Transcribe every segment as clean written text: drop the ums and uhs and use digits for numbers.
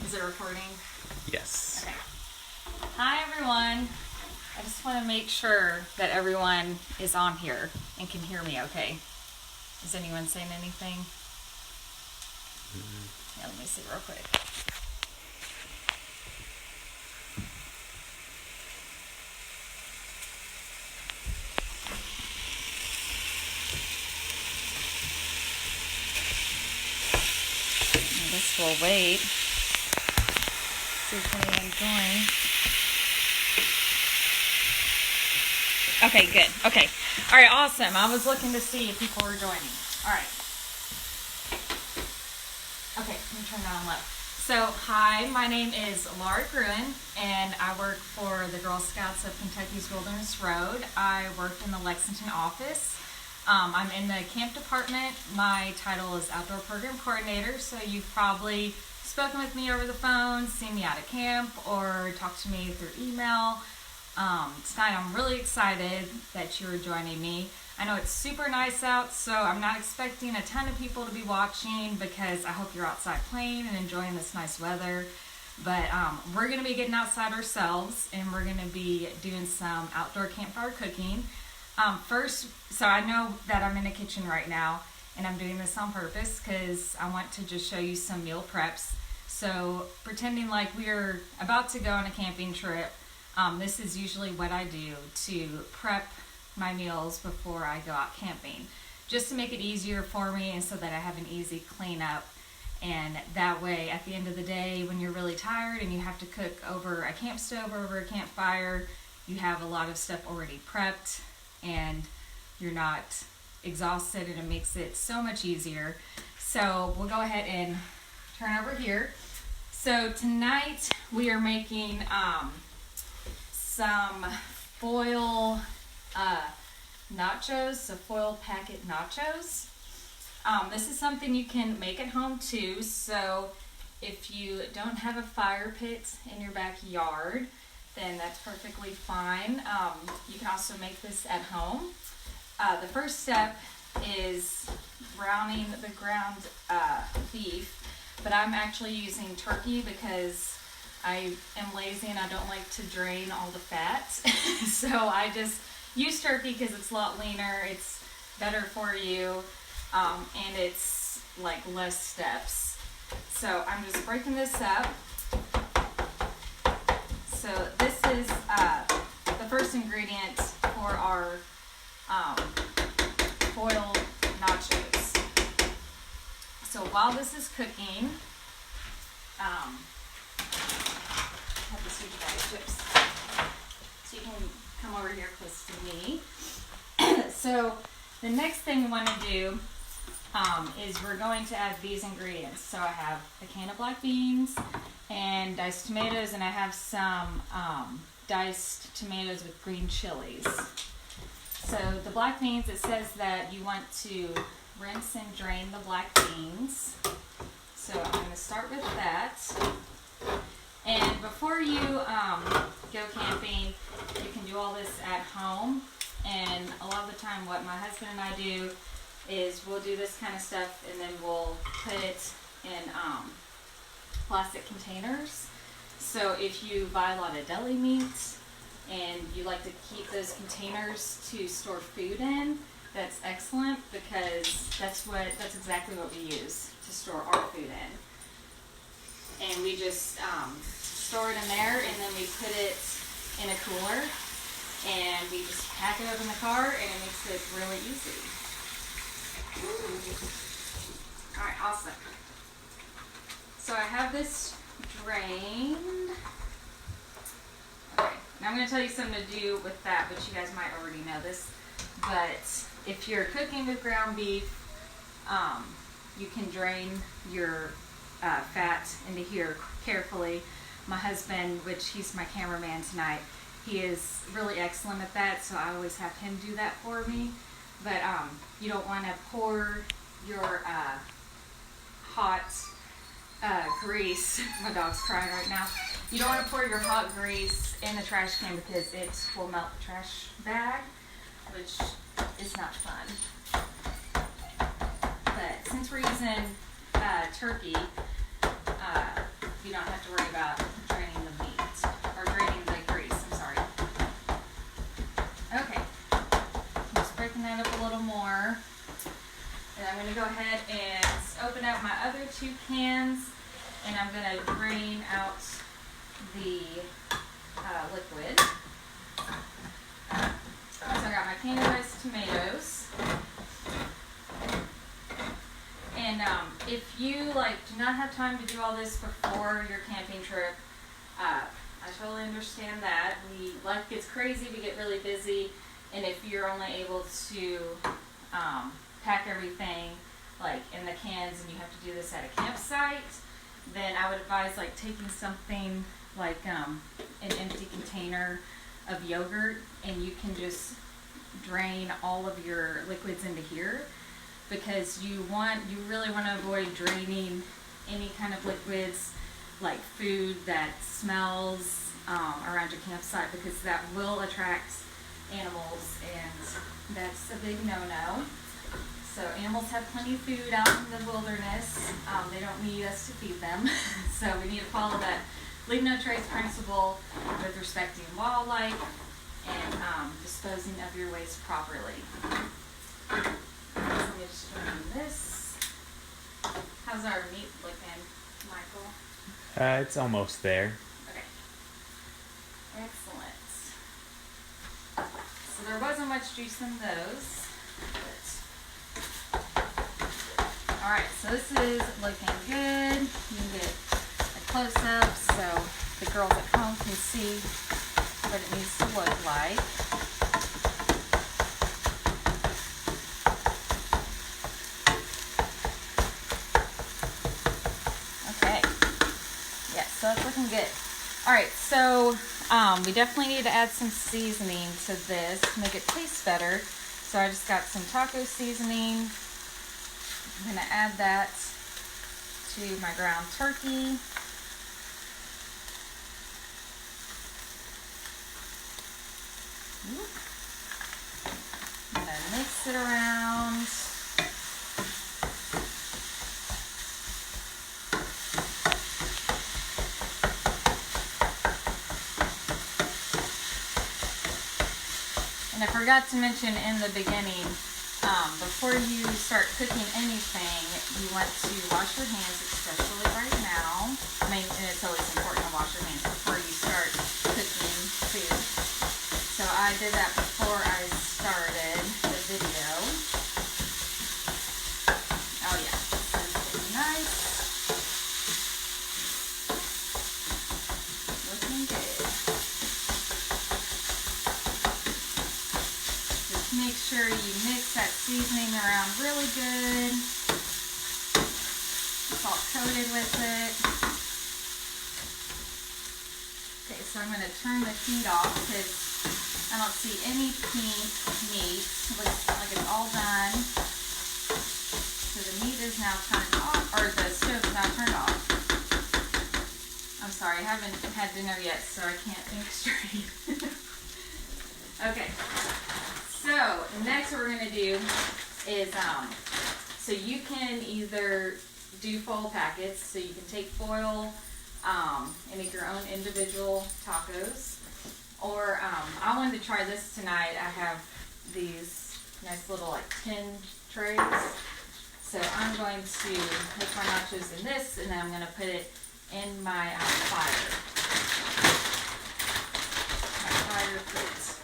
Is it recording? Yes. Okay. Hi everyone. I just want to make sure that everyone is on here and can hear me okay. Is anyone saying anything? Yeah, let me see real quick. I guess we'll wait. See if anyone joins. Okay, good. Okay. All right, awesome. I was looking to see if people were joining. All right. Okay, let me turn that on low. So, hi, my name is Laura Gruen, and I work for the Girl Scouts of Kentucky's Wilderness Road. I work in the Lexington office. I'm in the camp department. My title is Outdoor Program Coordinator, so you've probably spoken with me over the phone, seen me out at camp, or talked to me through email. Tonight I'm really excited that you're joining me. I know it's super nice out, so I'm not expecting a ton of people to be watching because I hope you're outside playing and enjoying this nice weather. But we're going to be getting outside ourselves, and we're going to be doing some outdoor campfire cooking. First, so I know that I'm in the kitchen right now, and I'm doing this on purpose because I want to just show you some meal preps. So pretending like we're about to go on a camping trip, this is usually what I do to prep my meals before I go out camping, just to make it easier for me and so that I have an easy cleanup. And that way, at the end of the day, when you're really tired and you have to cook over a camp stove or over a campfire, you have a lot of stuff already prepped and you're not exhausted, and it makes it so much easier. So we'll go ahead and turn over here. So tonight we are making some foil nachos, so foil packet nachos. This is something you can make at home too, so if you don't have a fire pit in your backyard, then that's perfectly fine. You can also make this at home. The first step is browning the ground beef, but I'm actually using turkey because I am lazy and I don't like to drain all the fat. So I just use turkey because it's a lot leaner, it's better for you, and it's like less steps. So I'm just breaking this up. So this is the first ingredient for our foil nachos. So while this is cooking, I have this huge bag of chips, so you can come over here close to me. So the next thing we want to do is we're going to add these ingredients. So I have a can of black beans and diced tomatoes, and I have some diced tomatoes with green chilies. So the black beans, it says that you want to rinse and drain the black beans. So I'm going to start with that. And before you go camping, you can do all this at home. And a lot of the time what my husband and I do is we'll do this kind of stuff and then we'll put it in plastic containers. So if you buy a lot of deli meat and you like to keep those containers to store food in, that's excellent because that's exactly what we use to store our food in. And we just store it in there, and then we put it in a cooler, and we just pack it up in the car, and it makes it really easy. All right, awesome. So I have this drained. Okay, now I'm going to tell you something to do with that, but you guys might already know this. But if you're cooking with ground beef, you can drain your fat into here carefully. My husband, which he's my cameraman tonight, he is really excellent at that, so I always have him do that for me. But you don't want to pour your hot grease. My dog's crying right now. You don't want to pour your hot grease in the trash can because it will melt the trash bag, which is not fun. But since we're using turkey, you don't have 2 cans, and I'm going to drain out the liquid. So I got my candy rice tomatoes. And if you do not have time to do all this before your camping trip, I totally understand that. Life gets crazy, we get really busy, and if you're only able to pack everything in the cans and you have to do this at a campsite, then I would advise taking something like an empty container of yogurt, and you can just drain all of your liquids into here, because you really want to avoid draining any kind of liquids like food that smells around your campsite, because that will attract animals, and that's a big no-no. So animals have plenty of food out in the wilderness. They don't need us to feed them. So we need to follow that leave no trace principle with respecting wildlife and disposing of your waste properly. So let me just drain this. How's our meat looking, Michael? It's almost there. Okay. Excellent. So there wasn't much juice in those. Alright, so this is looking good. You can get a close-up so the girls at home can see what it needs to look like. Okay. Yeah, so it's looking good. Alright, so we definitely need to add some seasoning to this to make it taste better. So I just got some taco seasoning. I'm going to add that to my ground turkey. I'm going to mix it around. And I forgot to mention in the beginning, before you start cooking anything, you want to wash your hands, especially right now. I mean, and it's always important to wash your hands before you start cooking food. So I did that before I started the video. Oh yeah, that's looking nice. Looking good. Just make sure you mix that seasoning around really good. It's all coated with it. Okay, so I'm going to turn the heat off because I don't see any pink meat. It looks like it's all done. So the meat is now turned off, or the stove is now turned off. I'm sorry, I haven't had dinner yet, so I can't think straight. Okay. So next what we're going to do is, so you can either do foil packets, so you can take foil and make your own individual tacos, or I wanted to try this tonight. I have these nice little tin trays, so I'm going to make my nachos in this, and then I'm going to put it in my fire pit.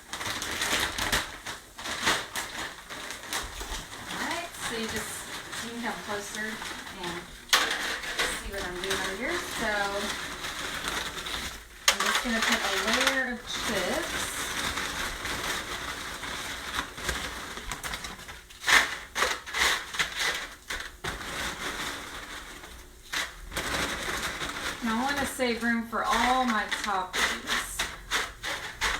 So you can come closer and see what I'm doing over here. So I'm just going to put a layer of chips. And I want to save room for all my toppings.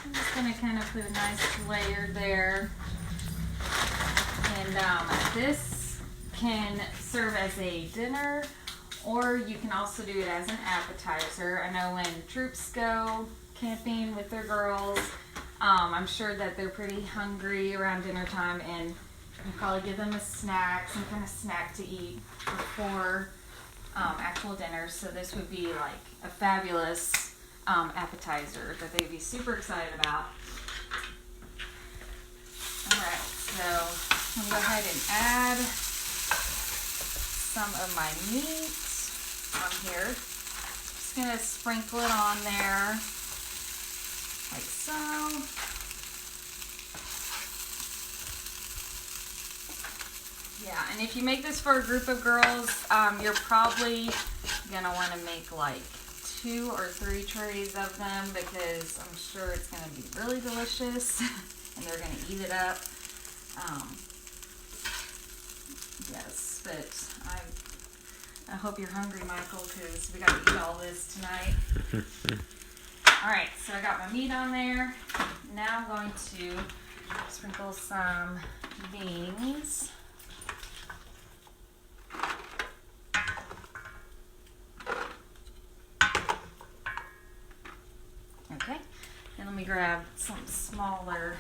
I'm just going to kind of put a nice layer there. And this can serve as a dinner, or you can also do it as an appetizer. I know when troops go camping with their girls, I'm sure that they're pretty hungry around dinner time, and you probably give them a snack, some kind of snack to eat before actual dinner. So this would be like a fabulous appetizer that they'd be super excited about. Alright, so I'm going to go ahead and add some of my meat. here. Just gonna sprinkle it on there, like so. Yeah, and if you make this for a group of girls, you're probably gonna want to make like 2 or 3 trays of them because I'm sure it's gonna be really delicious and they're gonna eat it up. Yes, but I hope you're hungry, Michael, because we gotta eat all this tonight. Alright, so I got my meat on there. Now I'm going to sprinkle some beans. Okay, and let me grab some smaller,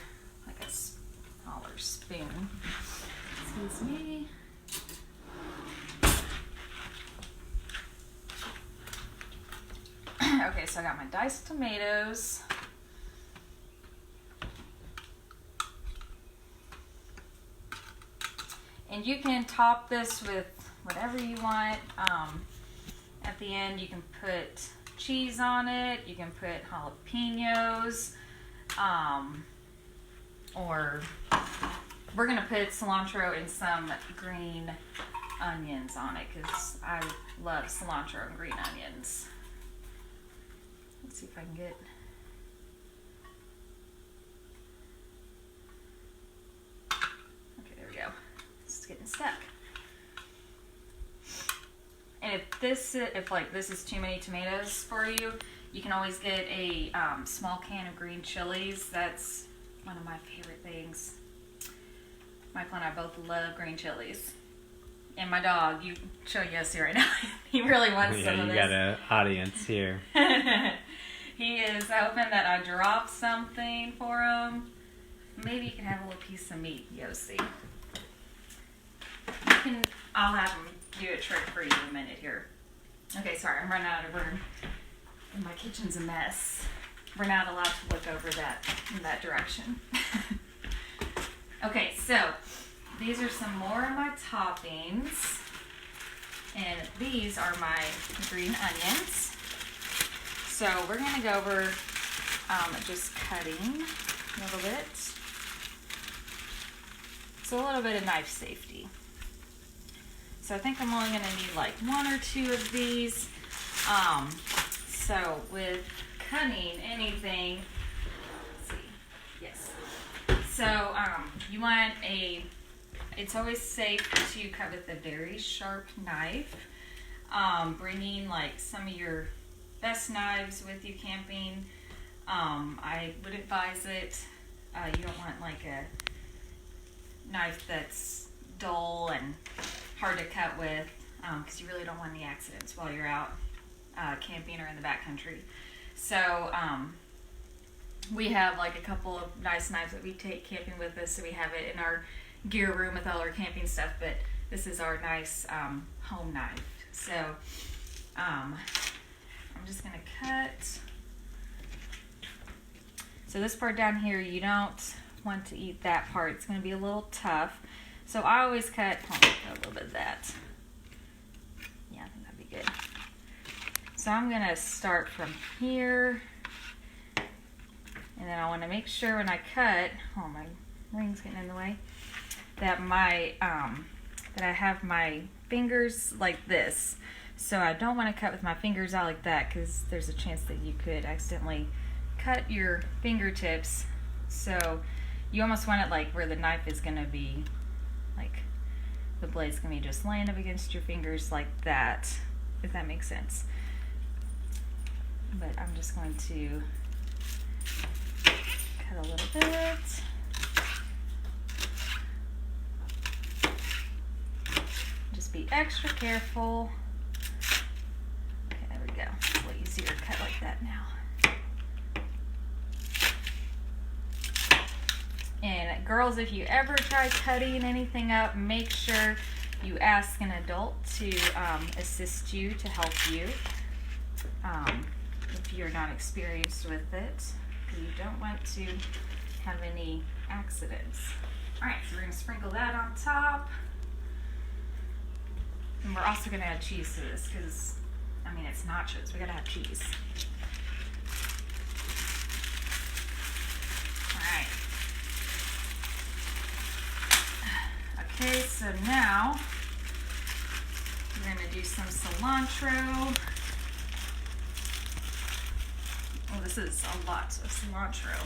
like a smaller spoon. Excuse me. Okay, so I got my diced tomatoes. And you can top this with whatever you want. At the end, you can put cheese on it. You can put jalapenos. Or we're going to put cilantro and some green onions on it because I love cilantro and green onions. Let's see if I can get... Okay, there we go. It's getting stuck. And if this is too many tomatoes for you, you can always get a small can of green chilies. That's one of my favorite things. Michael and I both love green chilies. And my dog, you show Yossi right now. He really wants some of this. Yeah, you got an audience here. He is hoping that I drop something for him. Maybe you can have a little piece of meat, Yossi. I'll have him do a trick for you in a minute here. Okay, sorry, I'm running out of room. And my kitchen's a mess. We're not allowed to look over in that direction. Okay, so these are some more of my toppings. And these are my green onions. So we're going to go over just cutting a little bit. So a little bit of knife safety. So I think I'm only going to need like 1 or 2 of these. So with cutting anything, let's see, yes. So you want it's always safe to cut with a very sharp knife. Bringing like some of your best knives with you camping. I would advise it. You don't want like a knife that's dull and hard to cut with, because you really don't want any accidents while you're out camping or in the backcountry. So we have like a couple of nice knives that we take camping with us, so we have it in our gear room with all our camping stuff, but this is our nice home knife. So I'm just gonna cut. So this part down here, you don't want to eat that part. It's gonna be a little tough. So I always cut, a little bit of that. Yeah, I think that'd be good. So I'm gonna start from here. And then I wanna make sure when I cut, oh my ring's getting in the way, that that I have my fingers like this. So I don't wanna cut with my fingers out like that because there's a chance that you could accidentally cut your fingertips. So you almost want it like where the knife is gonna be, like the blade's gonna be just laying up against your fingers like that, if that makes sense. But I'm just going to cut a little bit. Just be extra careful. Okay, there we go. It's a little easier to cut like that now. And girls, if you ever try cutting anything up, make sure you ask an adult to assist you, to help you, if you're not experienced with it, because you don't want to have any accidents. Alright, so we're going to sprinkle that on top. And we're also going to add cheese to this because, I mean, it's nachos. We gotta have cheese. Alright. Okay, so now we're gonna do some cilantro. Oh, this is a lot of cilantro.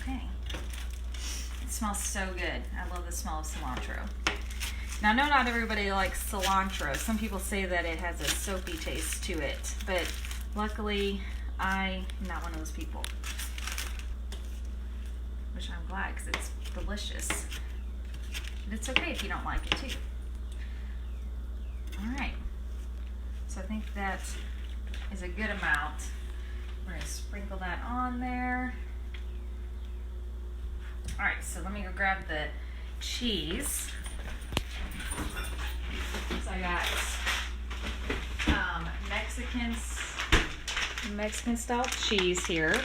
Okay. It smells so good. I love the smell of cilantro. Now, I know not everybody likes cilantro. Some people say that it has a soapy taste to it, but luckily, I'm not one of those people. Which I'm glad, because it's delicious. But it's okay if you don't like it too. Alright. So I think that is a good amount. We're going to sprinkle that on there. Alright, so let me go grab the cheese. So I got Mexican style cheese here.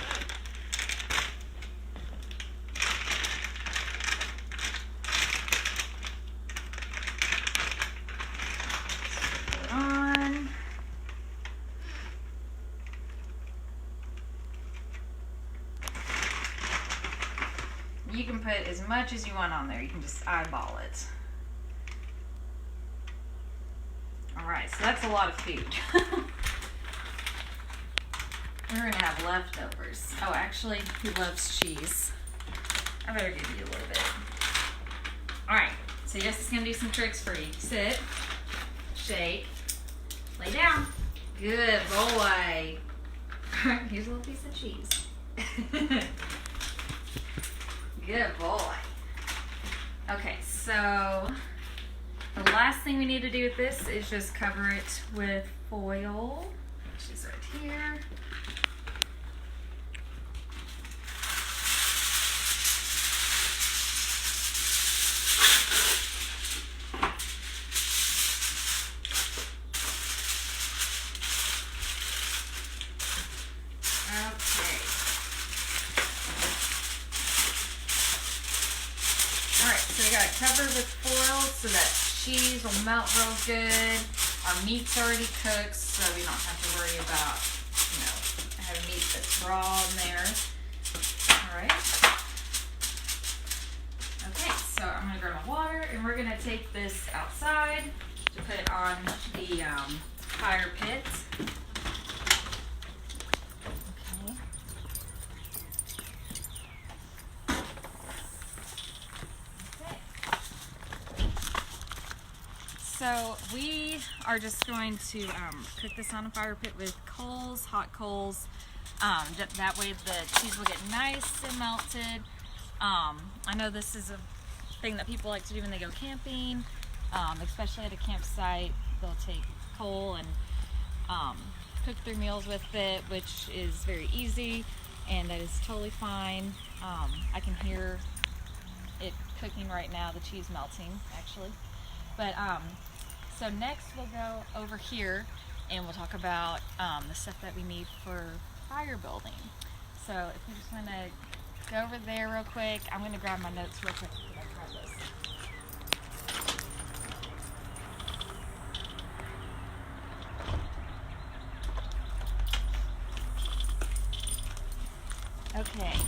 Put it on. You can put as much as you want on there. You can just eyeball it. Alright, so that's a lot of food. We're going to have leftovers. Oh, actually, who loves cheese? I better give you a little bit. Alright, so Jess is going to do some tricks for you. Sit, shake, lay down. Good boy. Here's a little piece of cheese. Good boy. Okay, so the last thing we need to do with this is just cover it with foil, which is right here. Okay. Alright, so we got it covered with foil so that cheese will melt real good. Our meat's already cooked, so we don't have to worry about, having meat that's raw in there. Alright. Okay, so I'm going to grab my water and we're going to take this outside to put it on the fire pit. So we are just going to cook this on a fire pit with coals, hot coals. That way the cheese will get nice and melted. I know this is a thing that people like to do when they go camping, especially at a campsite. They'll take coal and cook their meals with it, which is very easy, and that is totally fine. I can hear it cooking right now, the cheese melting actually. But so next we'll go over here and we'll talk about the stuff that we need for fire building. So if we just want to go over there real quick, I'm going to grab my notes real quick. Okay.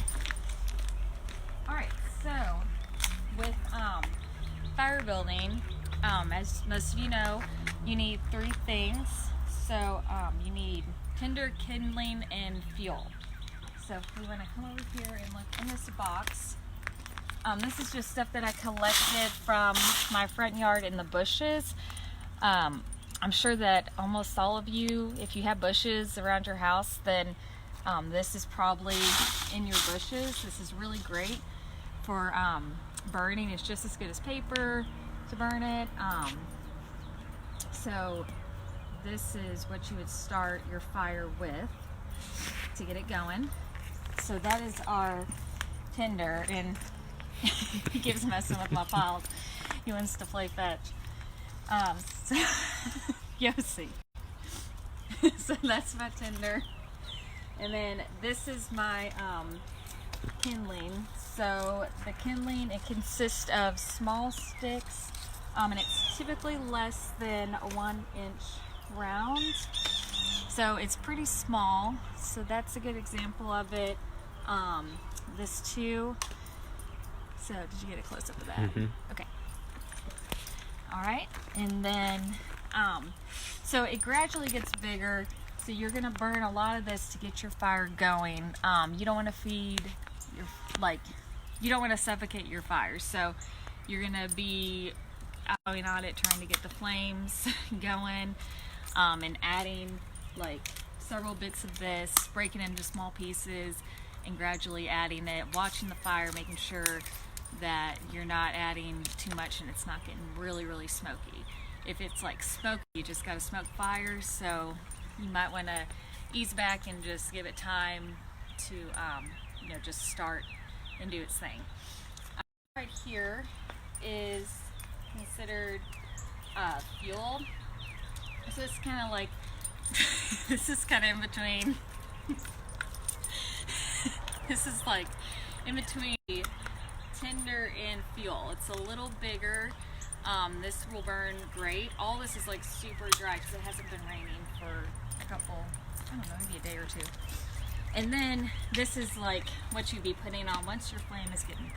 Alright, so with fire building, as most of you know, you need 3 things. So you need tinder, kindling, and fuel. So if we want to come over here and look in this box, this is just stuff that I collected from my front yard in the bushes. I'm sure that almost all of you, if you have bushes around your house, then this is probably in your bushes. This is really great for burning. It's just as good as paper to burn it. So this is what you would start your fire with to get it going. So that is our tinder, and he keeps messing with my files. He wants to play fetch. So Yossi. So that's my tinder. And then this is my kindling. So the kindling, it consists of small sticks, and it's typically less than 1 inch round. So it's pretty small. So that's a good example of it. This too. So did you get a close up of that? Mm-hmm. Okay. All right. And then, so it gradually gets bigger. So you're gonna burn a lot of this to get your fire going. You don't want to feed your, you don't want to suffocate your fire. So you're gonna be going on it, trying to get the flames going, and adding like several bits of this, breaking it into small pieces, and gradually adding it, watching the fire, making sure that you're not adding too much and it's not getting really, really smoky. If it's like smoky, you just got to smoke fire, so you might want to ease back and just give it time to, just start and do its thing. Right here is considered fuel. So it's kind of like, this is kind of in between. This is like in between tinder and fuel. It's a little bigger. This will burn great. All this is like super dry because it hasn't been raining for a couple, I don't know, maybe a day or two. And then this is like what you'd be putting on once your flame is getting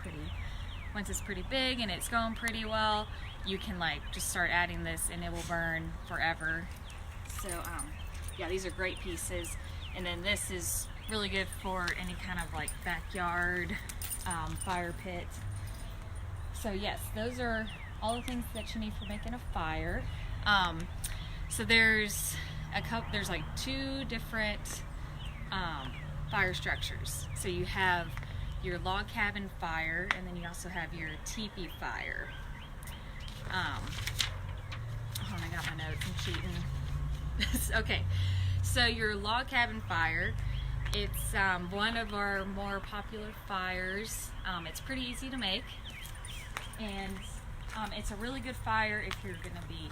once it's pretty big and it's going pretty well, you can like just start adding this and it will burn forever. So yeah, these are great pieces. And then this is really good for any kind of like backyard fire pit. So yes, those are all the things that you need for making a fire. So there's like two different fire structures. So you have your log cabin fire, and then you also have your teepee fire. Hold on, I got my notes, I'm cheating. Okay, so your log cabin fire, it's one of our more popular fires. It's pretty easy to make, and it's a really good fire if you're gonna be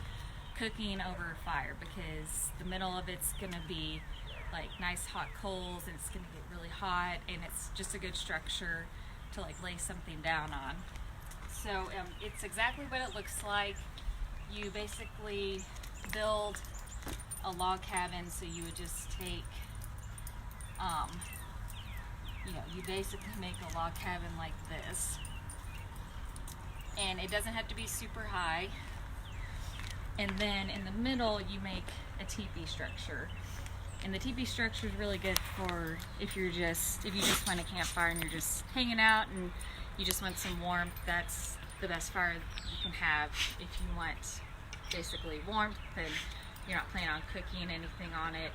cooking over a fire, because the middle of it's gonna be like nice hot coals and it's gonna get really hot, and it's just a good structure to like lay something down on. So it's exactly what it looks like. You basically build a log cabin, so you would just take you basically make a log cabin like this, and it doesn't have to be super high. And then in the middle you make a teepee structure, and the teepee structure is really good for if you just want a campfire and you're just hanging out and you just want some warmth. That's the best fire you can have if you want basically warmth and you're not planning on cooking anything on it.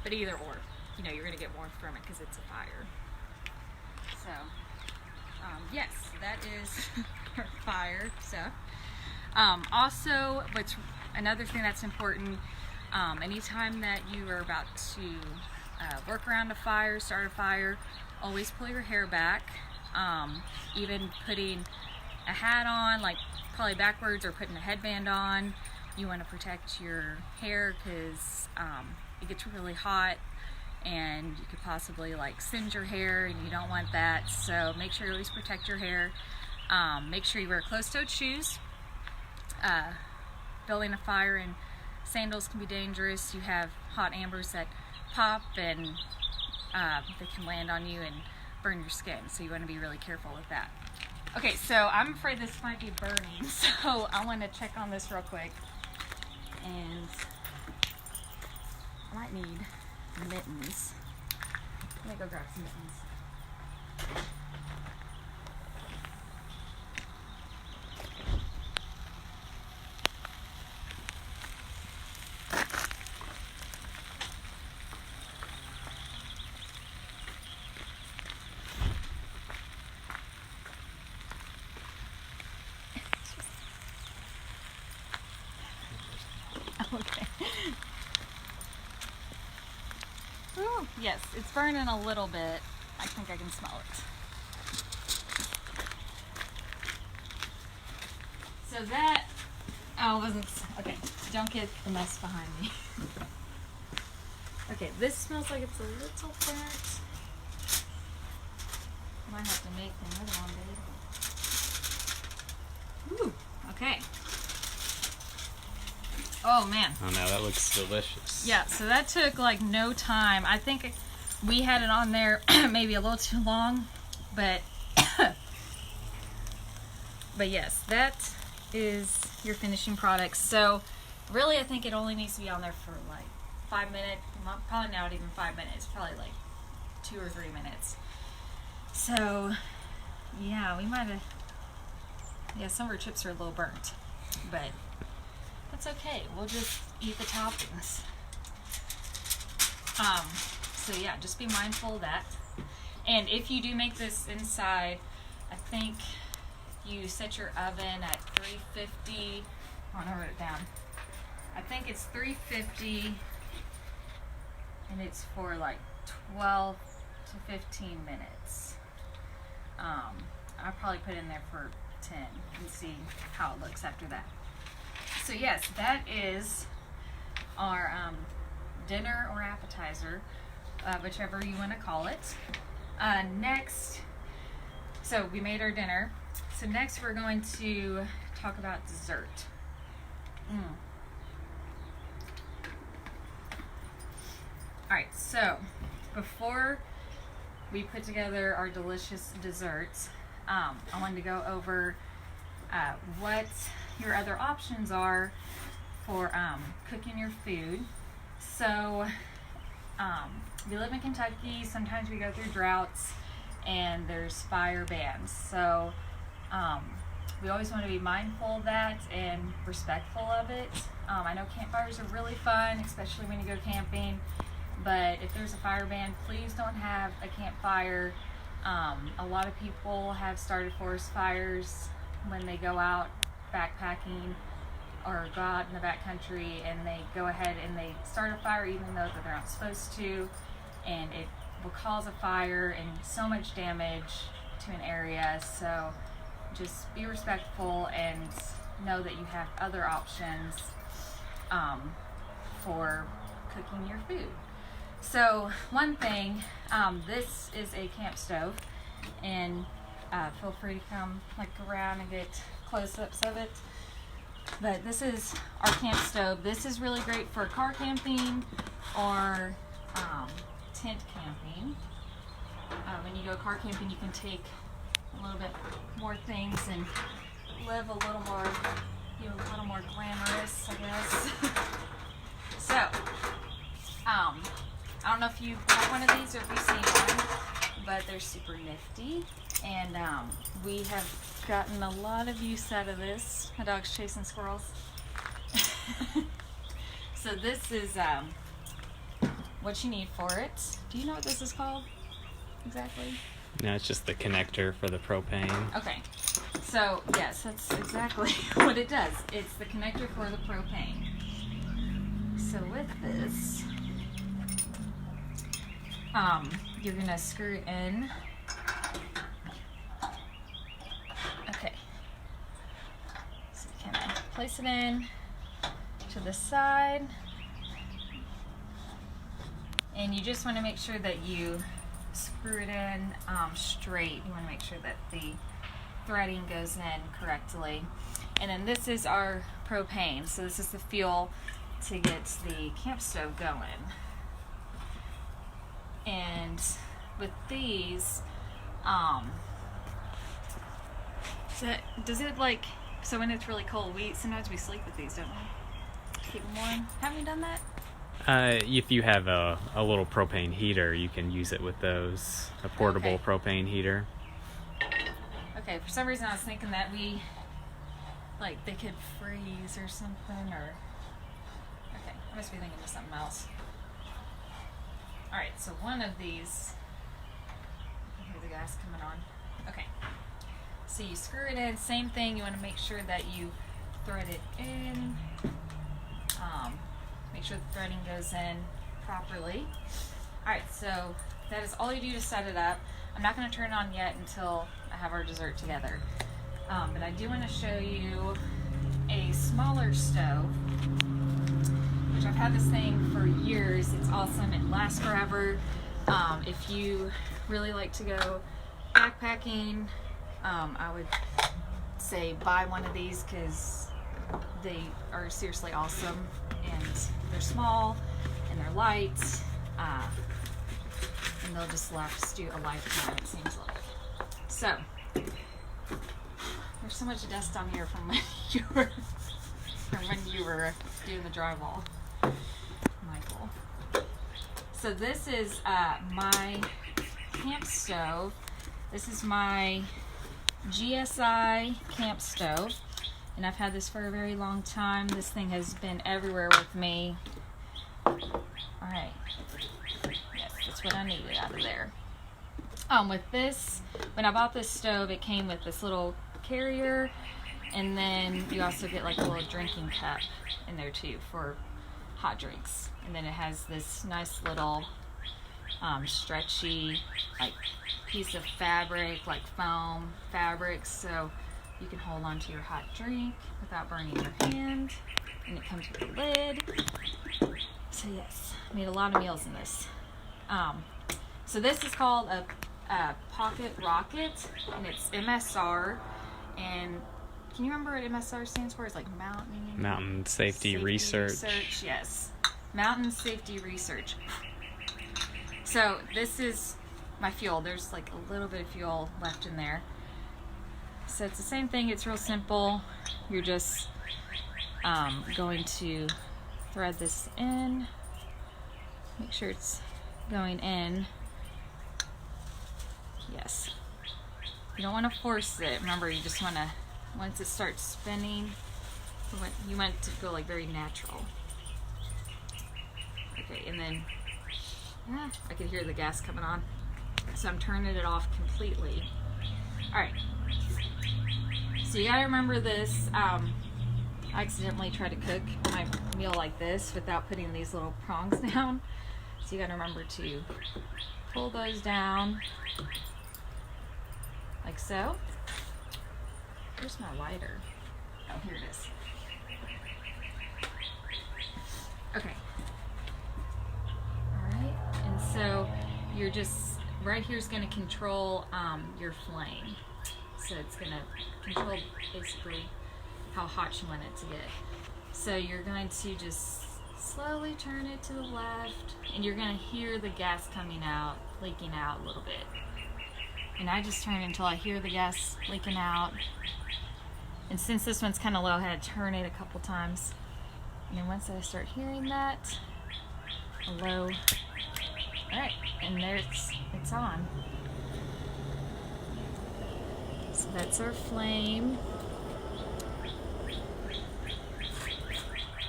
But either or, you're gonna get warmth from it because it's a fire. So yes, that is our fire stuff. Also, another thing that's important, anytime that you are about to work around a fire, start a fire, always pull your hair back. Even putting a hat on, like probably backwards, or putting a headband on, you want to protect your hair because it gets really hot and you could possibly like singe your hair, and you don't want that. So make sure you always protect your hair. Make sure you wear closed-toed shoes. Building a fire in sandals can be dangerous. You have hot ambers that pop, and they can land on you and burn your skin, so you want to be really careful with that. Okay, so I'm afraid this might be burning, so I want to check on this real quick, and I might need mittens. Let me go grab some mittens. Okay. Ooh, yes, it's burning a little bit. I think I can smell it. So that, okay, don't get the mess behind me. Okay, this smells like it's a little burnt. Might have to make another one, babe. Ooh, okay. Oh man. Oh no, that looks delicious. Yeah, so that took like no time. I think we had it on there maybe a little too long, but but yes, that is your finishing product. So really I think it only needs to be on there for like 5 minutes, probably not even 5 minutes, probably like 2 or 3 minutes. So yeah, we might have, yeah, some of our chips are a little burnt, but that's okay. We'll just eat the toppings. So yeah, just be mindful of that. And if you do make this inside, I think you set your oven at 350. I want to write it down. I think it's 350, and it's for like 12 to 15 minutes. I'll probably put it in there for 10 and see how it looks after that. So yes, that is our dinner or appetizer, whichever you want to call it. Next, so we made our dinner. So next we're going to talk about dessert. Alright, so before we put together our delicious desserts, I wanted to go over what your other options are for cooking your food. So we live in Kentucky. Sometimes we go through droughts and there's fire bans. So we always want to be mindful of that and respectful of it. I know campfires are really fun, especially when you go camping. But if there's a fire ban, please don't have a campfire. A lot of people have started forest fires when they go out backpacking or go out in the backcountry, and they go ahead and they start a fire even though that they're not supposed to, and it will cause a fire and so much damage to an area. So just be respectful and know that you have other options for cooking your food. So one thing, this is a camp stove, and feel free to come look around and get close-ups of it. But this is our camp stove. This is really great for car camping or tent camping. When you go car camping, you can take a little bit more things and live a little more glamorous, I guess. So, I don't know if you have one of these or if you've seen one, but they're super nifty, and we have gotten a lot of use out of this. My dog's chasing squirrels. So this is what you need for it. Do you know what this is called exactly? No, it's just the connector for the propane. Okay, so yes, that's exactly what it does. It's the connector for the propane. So with this, you're gonna screw it in. Okay, so you kind of place it in to the side, and you just want to make sure that you screw it in straight. You want to make sure that the threading goes in correctly. And then this is our propane. So this is the fuel to get the camp stove going. And with these, so when it's really cold, sometimes we sleep with these, don't we? Keep them warm. Haven't you done that? If you have a little propane heater, you can use it with those. A portable Okay. propane heater. Okay, for some reason I was thinking that they could freeze or something, or... Okay, I must be thinking of something else. Alright, so one of these... I can hear the gas coming on. Okay. So you screw it in, same thing, you want to make sure that you thread it in. Make sure the threading goes in properly. Alright, so that is all you do to set it up. I'm not going to turn it on yet until I have our dessert together. But I do want to show you a smaller stove, which I've had this thing for years. It's awesome. It lasts forever. If you really like to go backpacking, I would say buy one of these because They are seriously awesome, and they're small and they're light, and they'll just last you a lifetime, it seems like. So there's so much dust on here from when you were doing the drywall, Michael. So this is my camp stove. This is my GSI camp stove, and I've had this for a very long time. This thing has been everywhere with me. Alright, yes, that's what I needed out of there. With this, when I bought this stove, it came with this little carrier, and then you also get like a little drinking cup in there too for hot drinks. And then it has this nice little stretchy like piece of fabric, like foam fabric, so you can hold on to your hot drink without burning your hand. And it comes with a lid. So yes, I made a lot of meals in this. So this is called a Pocket Rocket, and it's MSR. And can you remember what MSR stands for? It's like Mountain Safety Research. Yes, Mountain Safety Research. So this is my fuel. There's like a little bit of fuel left in there. So it's the same thing. It's real simple. You're just going to thread this in. Make sure it's going in. Yes. You don't want to force it. Remember, you just want to, once it starts spinning, you want it to go like very natural. Okay, and then I could hear the gas coming on, so I'm turning it off completely. Alright, so you gotta remember this. I accidentally tried to cook my meal like this without putting these little prongs down, so you gotta remember to pull those down like so. Where's my lighter? Oh, here it is. Okay. And so you're just, right here is going to control your flame. So it's going to control basically how hot you want it to get. So you're going to just slowly turn it to the left, and you're going to hear the gas coming out, leaking out a little bit. And I just turn it until I hear the gas leaking out. And since this one's kind of low, I had to turn it a couple times. And then once I start hearing that, a low. Alright, and there it's on. So that's our flame.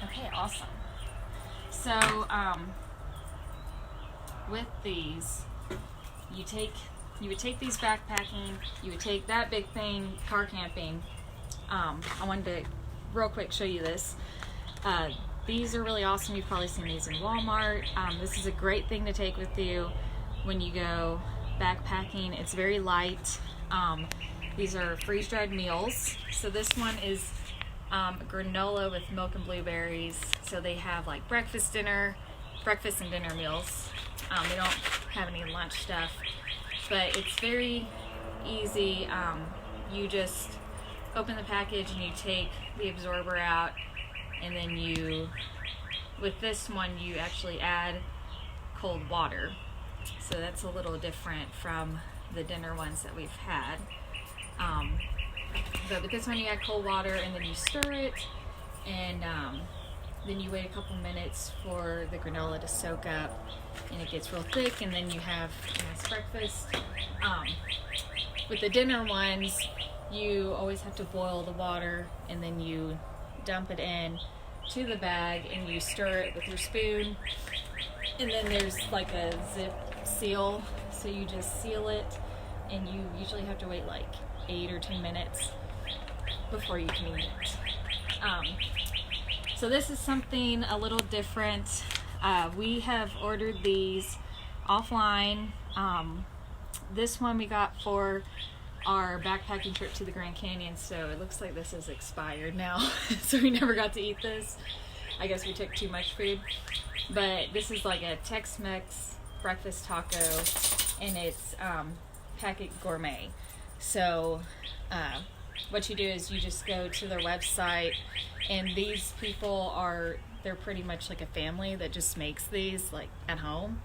Okay, awesome. So, with these, you would take these backpacking, you would take that big thing, car camping. I wanted to real quick show you this. These are really awesome. You've probably seen these in Walmart. This is a great thing to take with you when you go backpacking. It's very light. These are freeze-dried meals. So this one is granola with milk and blueberries. So they have like breakfast and dinner meals. They don't have any lunch stuff, but it's very easy. You just open the package and you take the absorber out, and then with this one, you actually add cold water. So that's a little different from the dinner ones that we've had. But with this one, you add cold water, and then you stir it, and then you wait a couple minutes for the granola to soak up, and it gets real thick, and then you have a nice breakfast. With the dinner ones, you always have to boil the water, and then you dump it in to the bag, and you stir it with your spoon, and then there's like a zip seal, so you just seal it, and you usually have to wait like 8 or 10 minutes before you can eat it. So this is something a little different. We have ordered these offline. This one we got for our backpacking trip to the Grand Canyon, so it looks like this is expired now. So we never got to eat this. I guess we took too much food. But this is like a Tex-Mex breakfast taco, and it's Packet Gourmet. So what you do is you just go to their website, And these people they're pretty much like a family that just makes these like at home,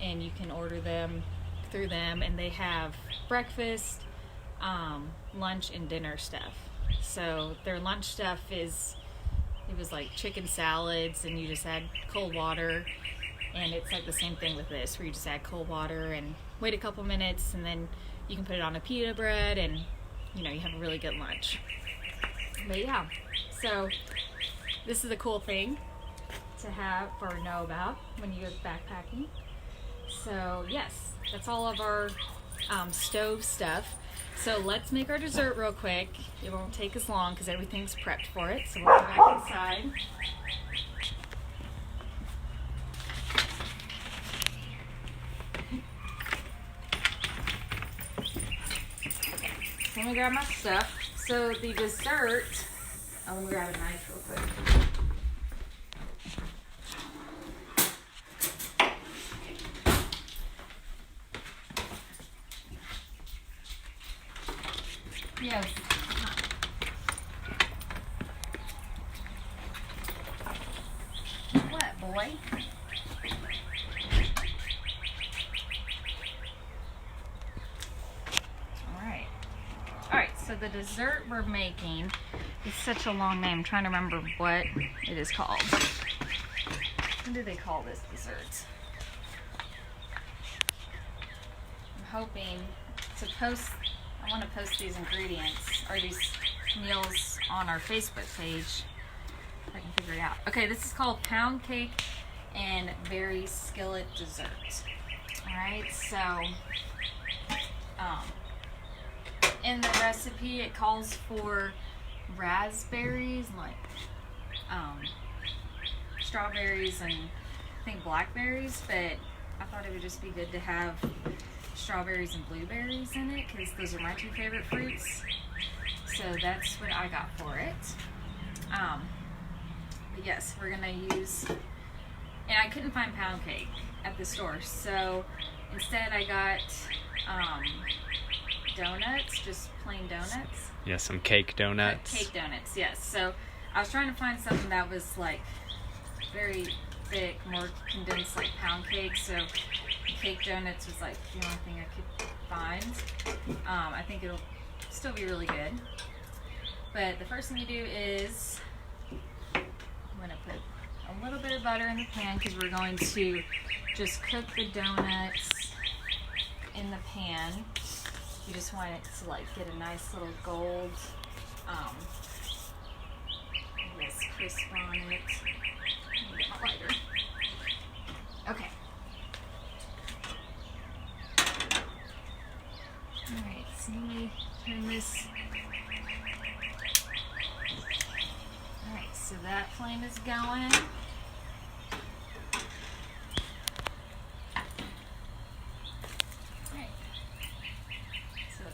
and you can order them through them, and they have breakfast, lunch, and dinner stuff. So their lunch stuff it was like chicken salads, and you just add cold water, and it's like the same thing with this, where you just add cold water and wait a couple minutes, and then you can put it on a pita bread, and you have a really good lunch. But yeah, so this is a cool thing to have or know about when you go backpacking. So yes, that's all of our stove stuff. So let's make our dessert real quick. It won't take as long because everything's prepped for it. So we'll go back inside. Okay, so let me grab my stuff. So the dessert, let me grab a knife real quick. Yes. What, boy? Alright, so the dessert we're making is such a long name. I'm trying to remember what it is called. What do they call this dessert? I'm hoping to post, I want to post these ingredients or these meals on our Facebook page if I can figure it out. Okay, this is called pound cake and berry skillet dessert. Alright, so in the recipe it calls for raspberries, like strawberries and I think blackberries, but I thought it would just be good to have strawberries and blueberries in it because those are my two favorite fruits. So that's what I got for it. But yes, we're gonna use, and I couldn't find pound cake at the store, so instead I got donuts, just plain donuts. Yeah, some cake donuts. Cake donuts, yes. So I was trying to find something that was like very thick, more condensed, like pound cake. So cake donuts was like the only thing I could find. I think it'll still be really good. But the first thing you do is I'm gonna put a little bit of butter in the pan because we're going to just cook the donuts in the pan. You just want it to like get a nice little gold, crisp on it. Let me get my lighter. Okay. Alright, so let me turn this. Alright, so that flame is going.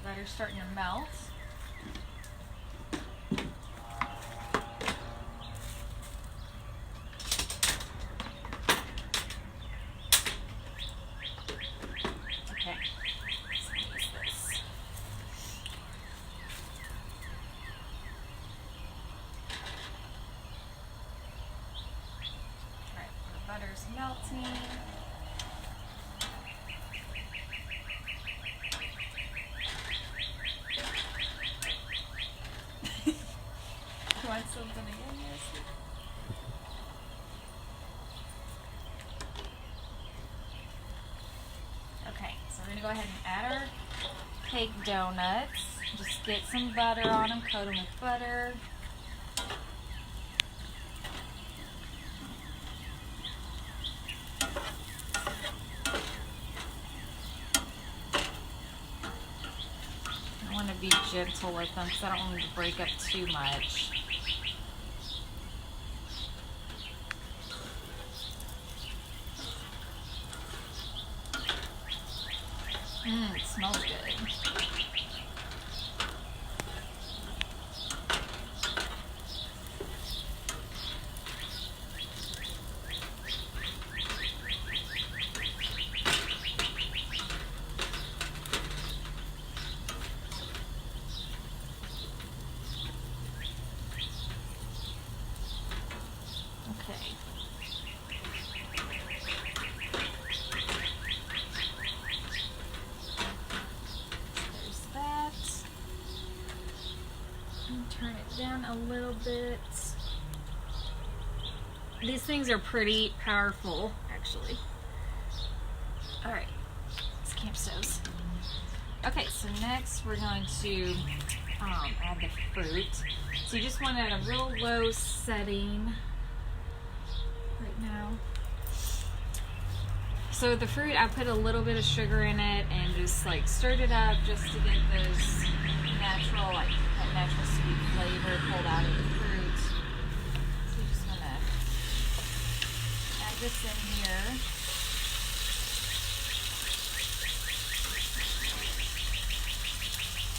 Butter's starting to melt. Okay, let's use this. Alright, the butter's melting. Want something again, yes. Okay, so we're gonna go ahead and add our cake donuts. Just get some butter on them, coat them with butter. I want to be gentle with them because I don't want them to break up too much. It smells good. little bit. These things are pretty powerful, actually. All right, it's camp stoves. Okay, so next we're going to add the fruit. So you just want it at a real low setting right now. So the fruit, I put a little bit of sugar in it and just like stirred it up just to get those natural, like that natural sweet flavor pulled out of the fruit. So you just want to add this in here.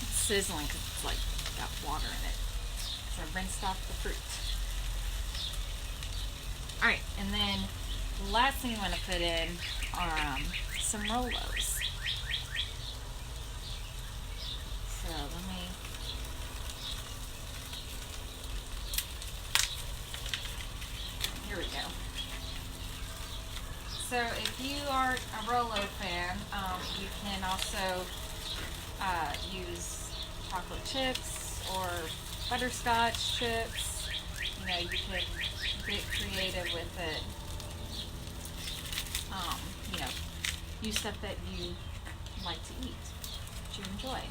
It's sizzling because it's like got water in it. So I rinsed off the fruit. Alright, and then the last thing you want to put in are some Rolos. So let me... Here we go. So if you are a Rolo fan, you can also use chocolate chips or butterscotch chips. You know, you can get creative with it. You know, use stuff that you like to eat, that you enjoy.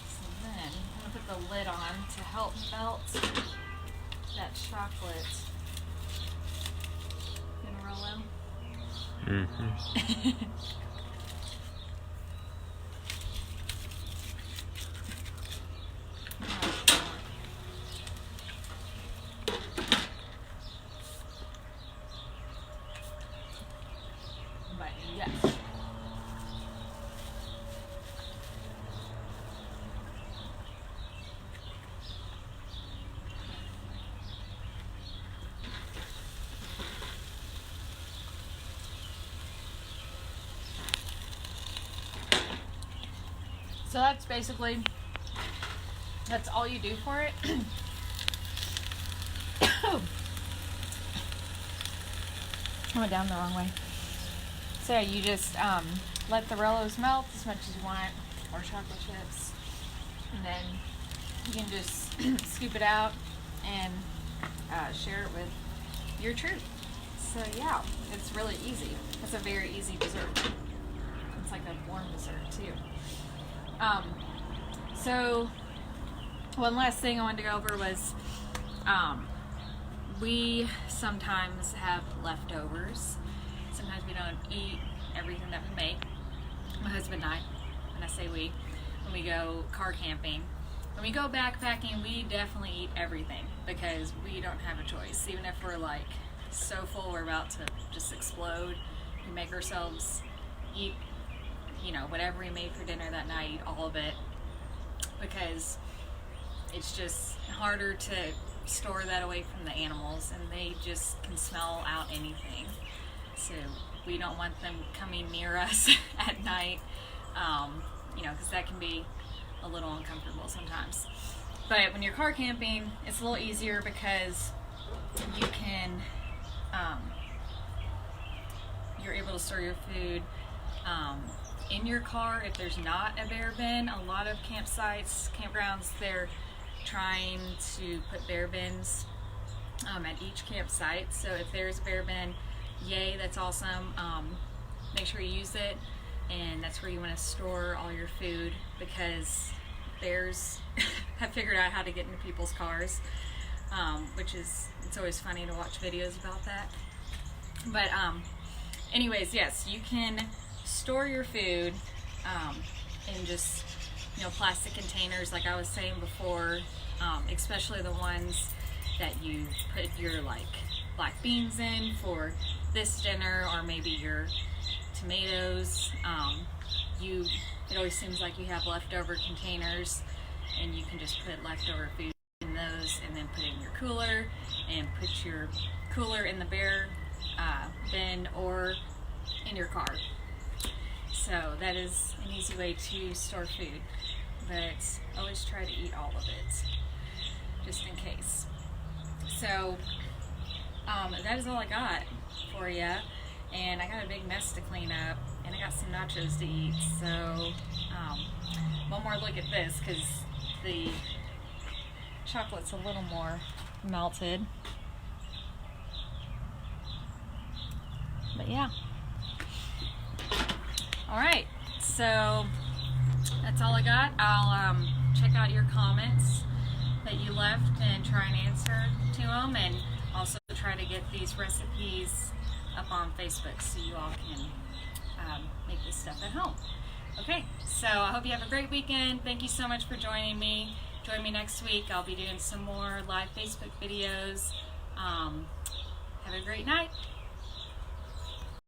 So then I'm going to put the lid on to help melt that chocolate in Rolo. Mm-hmm. But yes. So that's basically, that's all you do for it. I went down the wrong way. So you just let the Rolos melt as much as you want, or chocolate chips, and then you can just scoop it out and share it with your troop. So yeah, it's really easy. It's a very easy dessert. It's like a warm dessert too. So one last thing I wanted to go over was we sometimes have leftovers. Sometimes we don't eat everything that we make. My husband and I, when I say we, when we go car camping, when we go backpacking, we definitely eat everything because we don't have a choice. Even if we're like so full we're about to just explode, we make ourselves eat, you know, whatever we made for dinner that night, all of it, because it's just harder to store that away from the animals, and they just can smell out anything. So we don't want them coming near us at night, you know, because that can be a little uncomfortable sometimes. But when you're car camping, it's a little easier because you can, you're able to store your food in your car if there's not a bear bin. A lot of campsites, campgrounds, they're trying to put bear bins at each campsite. So if there's a bear bin, yay, that's awesome. Make sure you use it, and that's where you want to store all your food, because bears have figured out how to get into people's cars, which is, it's always funny to watch videos about that. But anyways, yes, you can store your food in just, you know, plastic containers like I was saying before, especially the ones that you put your like black beans in for this dinner, or maybe your tomatoes. It always seems like you have leftover containers, and you can just put leftover food in those and then put it in your cooler, and put your cooler in the bear bin or in your car. So that is an easy way to store food, but always try to eat all of it, just in case. So that is all I got for you, and I got a big mess to clean up, and I got some nachos to eat, so One more look at this because the chocolate's a little more melted. But yeah. Alright, so that's all I got. I'll check out your comments that you left and try and answer to them, and also try to get these recipes up on Facebook so you all can make this stuff at home. Okay, so I hope you have a great weekend. Thank you so much for joining me. Join me next week. I'll be doing some more live Facebook videos. Have a great night.